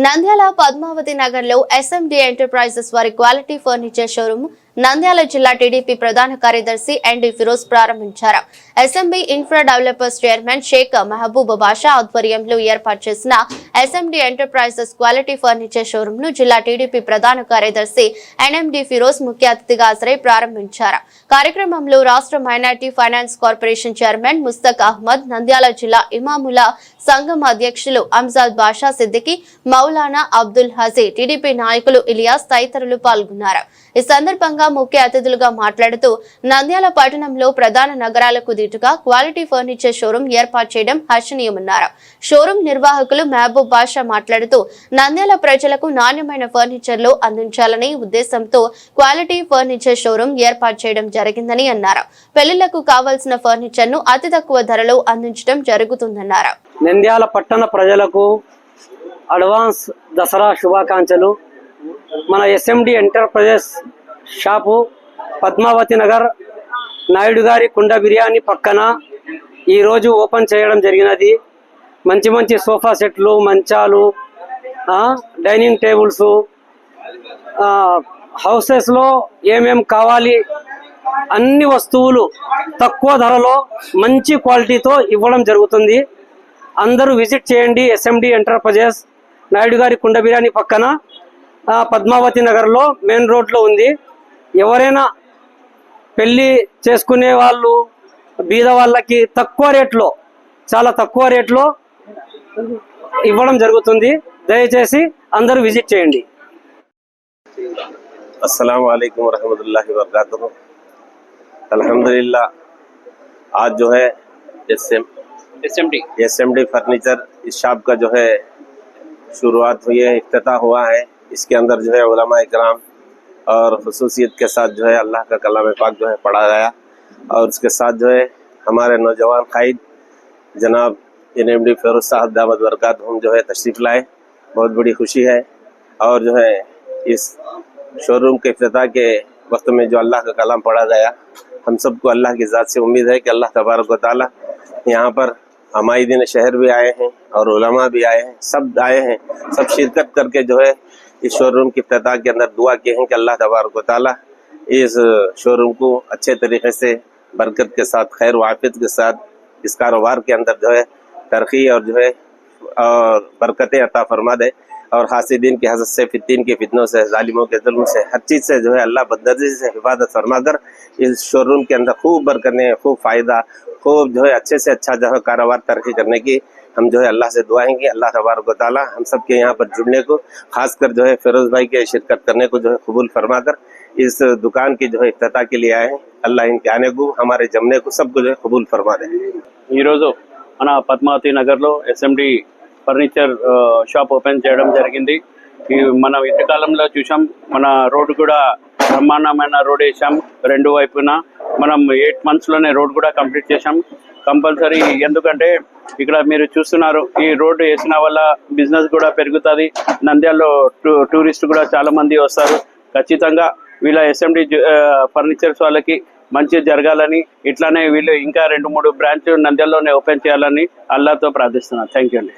నంద్యాల పద్మావతి నగర్ లో SMD enterprises వారి quality furniture showroom Nandyal జిల్లా టీడీపీ ప్రధాన కార్యదర్శి ఎన్డి ఫిరోజ్ ప్రారంభించారు. SMB infra developers chairman Sheikh Mahaboob Basha ఆధ్వర్యంలో ఏర్పాటు చేసిన SMD enterprises quality furniture showroom ను జిల్లా టీడీపీ ప్రధాన కార్యదర్శి ఎన్ఎండి ఫిరోజ్ ముఖ్య అతిథిగా హాజరై ప్రారంభించారు. కార్యక్రమంలో రాష్ట్ర minority finance corporation chairman Mustaq Ahmed, Nandyal జిల్లా ఇమాముల సంఘం అధ్యక్షులు అంజాద్ బాషా సిద్దికి, మౌలానా అబ్దుల్ హజీ, టీడీపీ నాయకులు ఇలియాస్ తదితరులు పాల్గొన్నారు. ఈ సందర్భంగా ముఖ్య అతిథులుగా మాట్లాడుతూ నంద్యాల పట్టణంలో ప్రధాన నగరాలకు దీటుగా క్వాలిటీ ఫర్నిచర్ షోరూం ఏర్పాటు చేయడం హర్షణీయమన్నారు. షోరూం నిర్వాహకులు మహబూబ్ బాషా మాట్లాడుతూ నంద్యాల ప్రజలకు నాణ్యమైన ఫర్నిచర్లు అందించాలనే ఉద్దేశంతో క్వాలిటీ ఫర్నిచర్ షోరూం ఏర్పాటు చేయడం జరిగిందని అన్నారు. పెళ్లిళ్లకు కావాల్సిన ఫర్నిచర్ ను అతి తక్కువ ధరలో అందించడం జరుగుతుందన్నారు. నంద్యాల పట్టణ ప్రజలకు అడ్వాన్స్ దసరా శుభాకాంక్షలు. మన SMD enterprises shop Padmavathi Nagar Naidu గారి కుండ బిర్యానీ పక్కన ఈరోజు ఓపెన్ చేయడం జరిగినది. మంచి మంచి సోఫా సెట్లు, మంచాలు, డైనింగ్ టేబుల్స్, హౌసెస్లో ఏమేం కావాలి అన్ని వస్తువులు తక్కువ ధరలో మంచి క్వాలిటీతో ఇవ్వడం జరుగుతుంది. అందరూ విజిట్ చేయండి. ఎస్ఎండి ఎంటర్ప్రైజెస్ నాయుడు గారి కుండ బిర్యానీ పక్కన పద్మావతి నగర్లో మెయిన్ రోడ్లో ఉంది. ఎవరైనా పెళ్లి చేసుకునే వాళ్ళు, బీద వాళ్ళకి తక్కువ రేట్లో, చాలా తక్కువ రేట్లో ఇవ్వడం జరుగుతుంది. దయచేసి అందరూ విజిట్ చేయండి. अस्सलाम वालेकुम रहमतुल्लाहि व बरकातुहू। अल्हम्दुलिल्लाह आज जो है एसएमडी फर्नीचर इस शॉप का जो है शुरुआत हुई है, इफ्तिताह हुआ है। इसके अंदर जो है उलमा इकराम और खुसूसियत के साथ जो है अल्लाह का कलाम पाक जो है पढ़ा गया, और उसके साथ जो है हमारे नौजवान कायद जनाब एनएमडी फिरोज साहब दामद बरकातहुम जो है तशरीफ़ लाए। बहुत बड़ी खुशी है। और जो है इस शोरूम के इफ्तिताह के वक्त में जो अल्लाह का कलाम पढ़ा गया, हम सबको अल्लाह की ज़ात से उम्मीद है कि अल्लाह तबारक व तआला यहाँ पर हमायदीन शहर भी आए हैं और उलमा भी आए हैं, सब आए हैं, सब शिरकत करके जो है इस शोरूम की इफ्तिताह के अंदर दुआ किए हैं कि अल्लाह तबारक व तआला इस शोरूम को अच्छे तरीके से बरकत के साथ, खैर वाफियत के साथ इस कारोबार के अंदर जो है तरक्की और जो है और बरकतें अता फरमा दे, और हासिदीन की हसद से, फितीन के फितनों से, जालिमों के जुल्म से, हर चीज़ से जो है अल्लाह बददर्जी से हिफाजत फरमा कर इस शोरूम के अंदर खूब बरकतें, खूब फ़ायदा, खूब जो है अच्छे से अच्छा जो है कारोबार तरक्की करने की हम जो है अल्लाह से दुआएंगे। अल्लाह तबारक व तआला हम सब के यहाँ पर जुड़ने को, खासकर जो है फिरोज भाई के शिरकत करने को जो है कबूल फरमा कर इस दुकान की जो है इफ्तिताह के लिए आए हैं। अल्लाह इनके आने को, हमारे जमने को सबको जो है कबूल फरमा दे। మన పద్మావతి నగర్లో ఎస్ఎండి ఫర్నిచర్ షాప్ ఓపెన్ చేయడం జరిగింది. మనం ఇంతకాలంలో చూసాం, మన రోడ్డు కూడా బ్రహ్మాండమైన రోడ్ వేసాం. రెండు వైపున మనం 8 monthsలోనే రోడ్ కూడా కంప్లీట్ చేసాం. కంపల్సరీ, ఎందుకంటే ఇక్కడ మీరు చూస్తున్నారు, ఈ రోడ్డు వేసిన వల్ల బిజినెస్ కూడా పెరుగుతుంది. నంద్యాలలో టూరిస్ట్ కూడా చాలా మంది వస్తారు. ఖచ్చితంగా వీళ్ళ ఎస్ఎండి ఫర్నిచర్స్ వాళ్ళకి మంచి జరగాలని, ఇట్లానే వీళ్ళు ఇంకా 2-3 బ్రాంచ్ నంద్యాలలోనే ఓపెన్ చేయాలని అల్లాహ్తో ప్రార్థిస్తున్నాను. థ్యాంక్ యూ అండి.